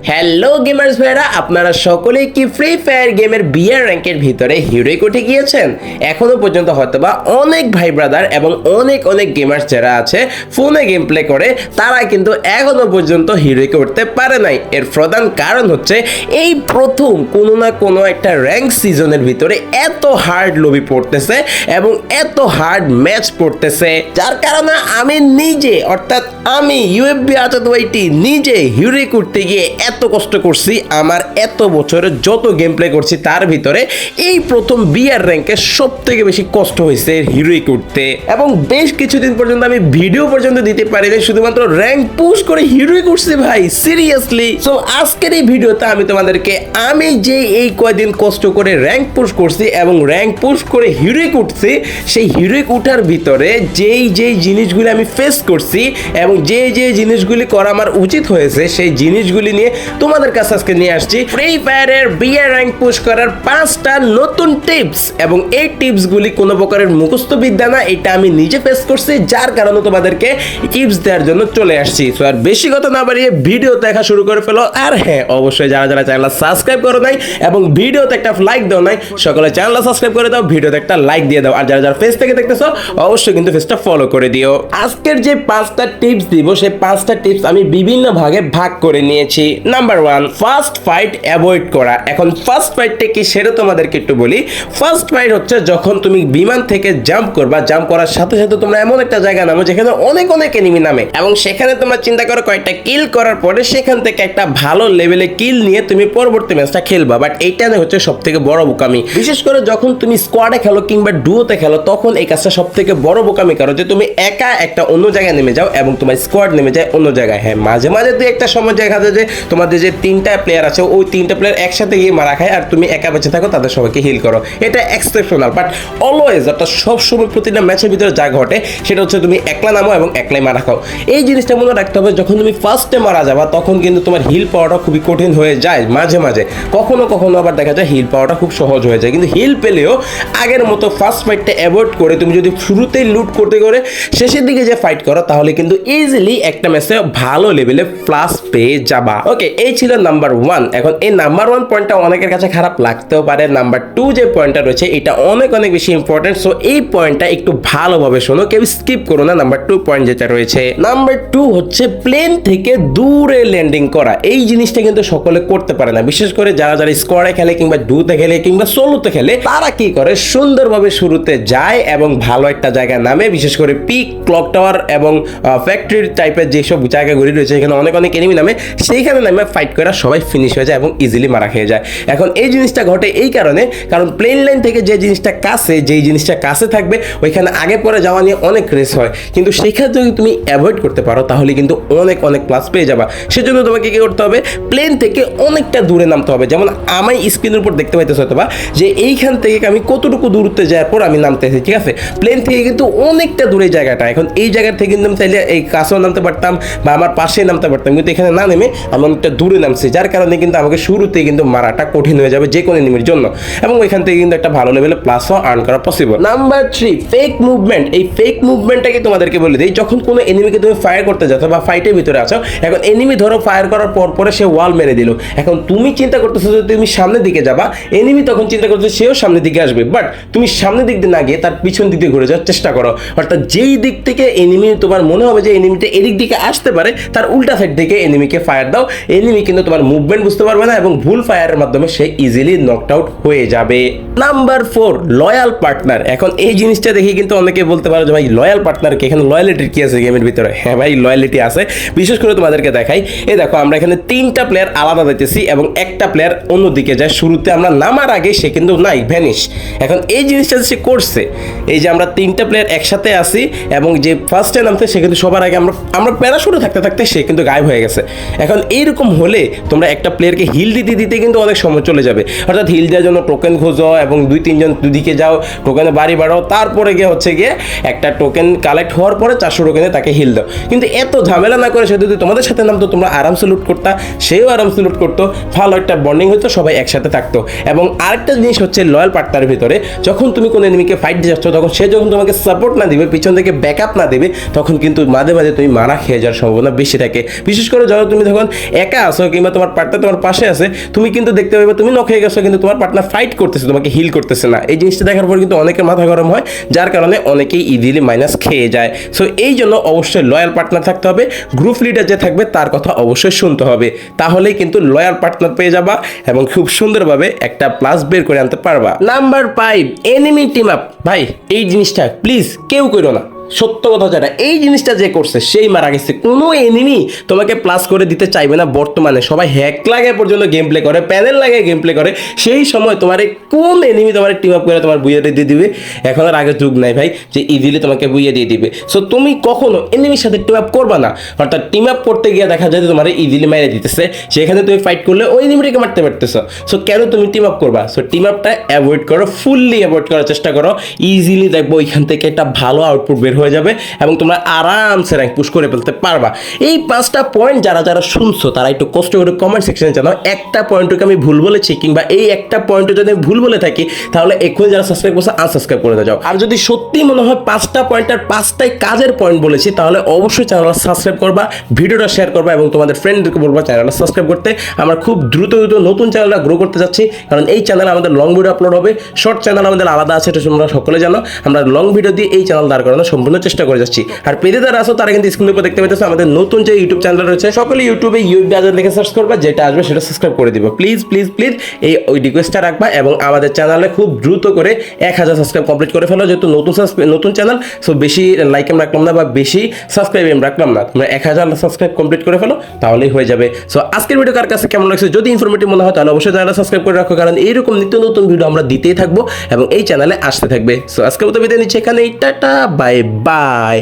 Hello gamers ভাইরা, আপনারা সকলেই কি ফ্রি ফায়ার গেমের বিয়ার র্যাঙ্কের ভিতরে হিরোইক উঠে গিয়েছেন? এখনো পর্যন্ত হয়তোবা অনেক ভাই ব্রাদার এবং অনেক গেমার্স যারা আছে ফোনে গেম প্লে করে তারা কিন্তু এখনো পর্যন্ত হিরোইকে উঠতে পারে নাই। এর প্রধান কারণ হচ্ছে এই প্রথম কোনো না কোনো একটা র্যাঙ্ক সিজনের ভিতরে এত হার্ড লবি পড়তেছে এবং এত হার্ড ম্যাচ পড়তেছে, যার কারণে আমি নিজে অর্থাৎ আমি ইউএফবি আজাদ ওয়াইটি নিজে হিরোইক উঠতে গিয়ে এত কষ্ট করছি। আমার এত বছরের যত গেম প্লে করছি তার ভিতরে এই প্রথম বিআর র্যাঙ্কে সব থেকে বেশি কষ্ট হয়েছে হিরোইক উঠতে, এবং বেশ কিছুদিন পর্যন্ত আমি ভিডিও পর্যন্ত দিতে পারিনি, শুধুমাত্র র্যাঙ্ক পুশ করে হিরোইক উঠছি ভাই, সিরিয়াসলি। সো আজকের এই ভিডিওতে আমি তোমাদেরকে আমি যে এই কয়দিন কষ্ট করে র্যাঙ্ক পুশ করছি এবং র্যাঙ্ক পুশ করে হিরোইক উঠছি, সেই হিরোইক উঠার ভিতরে যেই জিনিসগুলি আমি ফেস করছি এবং যে জিনিসগুলি করা আমার উচিত হয়েছে সেই জিনিসগুলি নিয়ে তোমাদের কাছে আজকে নিয়ে আসছি ফ্রি ফায়ারের বিয়ার র্যাঙ্ক পুশ করার 5টা নতুন টিপস। এবং এই টিপসগুলি কোনো প্রকারের মুখস্থ বিদ্যা না, এটা আমি নিজে ফেস করছি, যার কারণে তোমাদেরকে টিপস দেওয়ার জন্য চলে আসছি। সো আর বেশি কথা না বাড়িয়ে ভিডিও দেখা শুরু করে ফেলো। আর হ্যাঁ, অবশ্যই যারা চ্যানেল সাবস্ক্রাইব করো নাই এবং ভিডিওতে একটা লাইক দাও নাই, সকলে চ্যানেল সাবস্ক্রাইব করে দাও, ভিডিওতে একটা লাইক দিয়ে দাও। আর যারা ফেস থেকে দেখতেছো অবশ্যই কিন্তু ফেসটা ফলো করে দিও। আজকের যে 5টা টিপস দিব সেই 5টা টিপস আমি বিভিন্ন ভাগে ভাগ করে নিয়েছি। নাম্বার 1, ফার্স্ট ফাইট অ্যাভয়েড করা। এখন ফার্স্ট ফাইটটা কি সেটা তোমাদেরকে একটু বলি। ফার্স্ট ফাইট হচ্ছে যখন তুমি বিমান থেকে জাম্প করবা, জাম্প করার সাথে সাথে তোমরা এমন একটা জায়গা নামো যেখানে অনেক এনিমি নামে, এবং সেখানে তোমরা চিন্তা করো কয়েকটা কিল করার পরে সেখান থেকে একটা ভালো লেভেলে কিল নিয়ে তুমি পরবর্তী ম্যাচটা খেলবা। বাট এইটা হচ্ছে সব থেকে বড় বোকামি, বিশেষ করে যখন তুমি স্কোয়াডে খেলো কিংবা ডুওতে খেলো, তখন এই কাজটা সব থেকে বড় বোকামি করো যে তুমি একা একটা অন্য জায়গায় নেমে যাও এবং তোমার স্কোয়াড নেমে যায় অন্য জায়গায়। হ্যাঁ, মাঝে তুই একটা সময় দেখা যায় যে তোমাদের যে 3টা প্লেয়ার আছে ওই 3টা প্লেয়ার একসাথে গিয়ে মারা খায় আর তুমি একা বেঁচে থাকো, তাদের সবাইকে হিল করো। এটা এক্সেপশনাল, বাট অলওয়েজ অর্থাৎ সবসময় প্রতিটা ম্যাচের ভিতরে যা ঘটে সেটা হচ্ছে তুমি একলা নামো এবং একলাই মারা খাও। এই জিনিসটা মনে রাখতে হবে, যখন তুমি ফার্স্টে মারা যাবা তখন কিন্তু তোমার হিল পাওয়াটা খুবই কঠিন হয়ে যায় মাঝে কখনো আবার দেখা যায় হিল পাওয়াটা খুব সহজ হয়ে যায়। কিন্তু হিল পেলেও আগের মতো ফার্স্ট ফাইটটা অ্যাভয়েড করে তুমি যদি শুরুতেই লুট করতে করে শেষের দিকে যে ফাইট করো, তাহলে কিন্তু ইজিলি একটা ম্যাচে ভালো লেভেলে প্লাস পেয়ে যাবা। ওকে, এই ছিল নাম্বার 1। এখন এই নাম্বার 1 পয়েন্টটা অনেকের কাছে খারাপ লাগতেও পারে। নাম্বার 2 যে পয়েন্টটা রয়েছে এটা অনেক বেশি ইম্পর্টেন্ট। সো এই পয়েন্টটা একটু ভালোভাবে শোনো, কেউ স্কিপ করো না। নাম্বার 2 পয়েন্ট যেটা রয়েছে, নাম্বার 2 হচ্ছে প্লেন থেকে দূরে ল্যান্ডিং করা। এই জিনিসটা কিন্তু সকলে করতে পারে না, বিশেষ করে যারা স্কোয়াডে খেলে কিংবা ডুতে খেলে কিংবা সোলোতে খেলে, তারা কি করে সুন্দরভাবে শুরুতে যায় এবং ভালো একটা জায়গায় নামে, বিশেষ করে পিক, ক্লক টাওয়ার এবং ফ্যাক্টরি টাইপের যেসব জায়গাগুলি রয়েছে এখানে অনেক এনিমি নামে, সেইখানে নামে ফাইট করে সবাই ফিনিশ হয়ে যায় এবং ইজিলি মারা খেয়ে যায়। এখন এই জিনিসটা ঘটে এই কারণে, কারণ প্লেন লাইন থেকে যেই জিনিসটা কাছে থাকবে ওইখানে আগে পরে যাওয়া নিয়ে অনেক রেস হয়, কিন্তু সেইখানে যদি তুমি অ্যাভয়েড করতে পারো তাহলে কিন্তু অনেক প্লাস পেয়ে যাবা। সেজন্য তোমাকে কি করতে হবে, প্লেন থেকে অনেকটা দূরে নামতে হবে। যেমন আমি স্ক্রিনের উপর দেখতে পাইতেছো হয়তো বা যে এইখান থেকে আমি কতটুকু দূরত্বে যাওয়ার পর আমি নামতেছি, ঠিক আছে? প্লেন থেকে কিন্তু অনেকটা দূরে জায়গাটা। এখন এই জায়গা থেকে কিন্তু আমি চাইলে এই কাছেও নামতে পারতাম বা আমার পাশে নামতে পারতাম, কিন্তু এখানে না নেমে আমি অনেকটা দূরে নামছি, যার কারণে কিন্তু আমাকে শুরুতেই কিন্তু মারাটা কঠিন হয়ে যাবে যে কোনো এনিমির জন্য, এবং ওইখান থেকে কিন্তু একটা ভালো লেভেলে প্লাসও আর্ন করা পসিবল। Number 3, fake movement. এই ফেক মুভমেন্টটাকে তোমাদেরকে বলে দিই, যখন কোনো এনিমিকে তুমি ফায়ার করতে যাচ্ছ বা ফাইটের ভিতরে আছো, এখন এনিমি ধরো ফায়ার করার পরে সে ওয়াল মেরে দিল, এখন তুমি চিন্তা করতেছো যে তুমি সামনের দিকে যাবা, এনিমি তখন চিন্তা করতেছে সেও সামনের দিকে আসবে, বাট তুমি সামনের দিক দিয়ে না গিয়ে তার পিছন দিক দিয়ে ঘুরে যাওয়ার চেষ্টা করো। অর্থাৎ যেই দিক থেকে এনিমি তোমার মনে হবে যে এনিমিটা এদিক দিকে আসতে পারে, তার উল্টা সাইড থেকে এনিমিকে ফায়ার দাও। এনিমি কিন্তু তোমার মুভমেন্ট বুঝতে পারবে না এবং ভুল ফায়ারের মাধ্যমে সে ইজিলি নকড আউট হয়ে যাবে। Number 4, loyal partner. এখন এই জিনিসটা দেখে কিন্তু অনেকে বলতে পারো যে ভাই লয়াল পার্টনার কি, এখানে লয়ালিটির কি আছে গেমের ভিতরে? হ্যাঁ ভাই, লয়ালিটি আছে। বিশেষ করে তোমাদেরকে দেখাই, এই দেখো আমরা এখানে 3টা প্লেয়ার আলাদা দিতেছি এবং একটা প্লেয়ার অন্যদিকে যায়। শুরুতে আমরা নামার আগে সে কিন্তু নাই, ভ্যানিশ। এখন এই জিনিসটা সে করছে, এই যে আমরা 3টা প্লেয়ার একসাথে আসি এবং যে ফার্স্টে নামতে সে কিন্তু সবার আগে আমরা প্যারাশুটে থাকতে সে কিন্তু গায়েব হয়ে গেছে। এখন এইরকম হলে তোমরা একটা প্লেয়ারকে হিল দিতে কিন্তু অনেক সময় চলে যাবে। অর্থাৎ হিল দেওয়ার জন্য টোকেন খোঁজো এবং 2-3 জন দুদিকে যাও, টোকেনে বাড়ি বাড়াও, তারপরে গিয়ে একটা টোকেন কালেক্ট হওয়ার পরে 400 টোকেনে তাকে হিল দাও। কিন্তু এত ঝামেলা না করে সে যদি তোমাদের সাথে নামতো, তোমরা আরামসে লুট করতা, সেও আরামসে লুট করতো, ভালো একটা বন্ডিং হতো, সবাই একসাথে থাকতো। এবং আরেকটা জিনিস হচ্ছে লয়াল পার্টনারের ভিতরে, যখন তুমি কোনো এনিমিকে ফাইট দিয়ে যাচ্ছ, তখন সে যখন তোমাকে সাপোর্ট না দিবে, পিছন থেকে ব্যাকআপ না দেবে, তখন কিন্তু মাঝে তুমি মারা খেয়ে যাওয়ার সম্ভাবনা বেশি থাকে। বিশেষ করে যখন তুমি তখন একা আছো কিংবা তোমার পার্টনার তোমার পাশে আছে, তুমি কিন্তু দেখতে পাবে তুমি নক হয়ে গেছো কিন্তু তোমার পার্টনার ফাইট করতেছে, তোমাকে হিল করতেছে না। এই জিনিসটা দেখার পর কিন্তু অনেকের মাথা গরম হয়, যার কারণে অনেকেই ইজিলি মাইনাস খেয়ে যায়। সো এই জন্য অবশ্যই লয়াল পার্টনার থাকতে হবে, গ্রুপ লিডার যে থাকবে তার কথা অবশ্যই শুনতে হবে, তাহলেই কিন্তু লয়াল পার্টনার পেয়ে যাবা এবং খুব সুন্দরভাবে একটা প্লাস বের করে আনতে পারবা। Number 5, enemy team up. ভাই এই জিনিসটা প্লিজ কেউ করো না, সত্য কথা যেটা, এই জিনিসটা যে করছে সেই মারা গেছে। কোনো এনিমি তোমাকে প্লাস করে দিতে চাইবে না বর্তমানে, সবাই হ্যাক লাগে পর্যন্ত গেম প্লে করে, প্যানেল লাগে গেম প্লে করে। সেই সময় তোমার কোন এনিমি তোমার টিম আপ করে তোমার বুইয়ে দিয়ে দিবে? এখন আর আগে যুগ নাই ভাই যে ইজিলি তোমাকে বুইয়ে দিয়ে দিবে। সো তুমি কখনো এনিমির সাথে টিম আপ করবা না, অর্থাৎ টিম আপ করতে গিয়ে দেখা যায় তোমার ইজিলি মেরে দিতেছে, সেখানে তুমি ফাইট করলে ওই এনিমিটাকে মারতে পারতেছো। সো কেন তুমি টিম আপ করবা? সো টিম আপটা অ্যাভয়েড করো, ফুললি অ্যাভয়েড করার চেষ্টা করো। ইজিলি দেখবো ওইখান থেকে একটা ভালো আউটপুট বের হয়ে যাবে এবং তোমরা আরামসে র্যাঙ্ক পুশ করে ফেলতে পারবা। এই 5টা পয়েন্ট যারা যারা শুনছো তারা একটু কষ্ট করে কমেন্ট সেকশনে জানাও একটা পয়েন্টকে আমি ভুল বলেছি, কিংবা এই একটা পয়েন্টে যদি আমি ভুল বলে থাকি তাহলে এক্ষুনি যারা সাবস্ক্রাইব করছে আনসাবস্ক্রাইব করে দাও। আর যদি সত্যি মনে হয় 5টা পয়েন্টের 5টাই কাজের পয়েন্ট বলেছি তাহলে অবশ্যই চ্যানেলটা সাবস্ক্রাইব করবা, ভিডিওটা শেয়ার করবা এবং তোমাদের ফ্রেন্ডদেরকে বলবা চ্যানেলটা সাবস্ক্রাইব করতে। আমরা খুব দ্রুত নতুন চ্যানেলটা গ্রো করতে যাচ্ছি, কারণ এই চ্যানেলে আমাদের লং ভিডিও আপলোড হবে, শর্ট চ্যানেল আমাদের আলাদা আছে, এটা তোমরা সকলে জানো। আমরা লং ভিডিও দিয়ে এই চ্যানেল দাঁড় করানোর সম্পূর্ণ চেষ্টা করে যাচ্ছি। আর পেজে যারা আসো তারা কিন্তু স্ক্রিনের উপর দেখতে পাচ্ছ আমাদের নতুন যে ইউটিউব চ্যানেল রয়েছে, সকলে ইউটিউবে ইউবি আজাদ লিখে সার্চ করবা, যেটা আসবে সেটা সাবস্ক্রাইব করে দিবা। প্লিজ প্লিজ প্লিজ এই ওই রিকোয়েস্টটা রাখবা এবং আমাদের চ্যানেলে খুব দ্রুত করে 1000 সাবস্ক্রাইব কমপ্লিট করে ফেলো, যেহেতু নতুন চ্যানেল। সো বেশি লাইক আমি রাখলাম না বা বেশি সাবস্ক্রাইব আমি রাখলাম না, তোমরা 1000 সাবস্ক্রাইব কমপ্লিট করে ফেলো তাহলেই হয়ে যাবে। সো আজকের ভিডিও কার কাছে কেমন লাগছে, যদি ইনফরমেটিভ মনে হয় তাহলে অবশ্যই চ্যানেলটা সাবস্ক্রাইব করে রাখো, কারণ এইরকম নিত্য নতুন ভিডিও আমরা দিতেই থাকবো এবং এই চ্যানেলে আসতে থাকবে। সো আজকের মতো বিদায় নিচ্ছি এখানে, টাটা বাই বাই।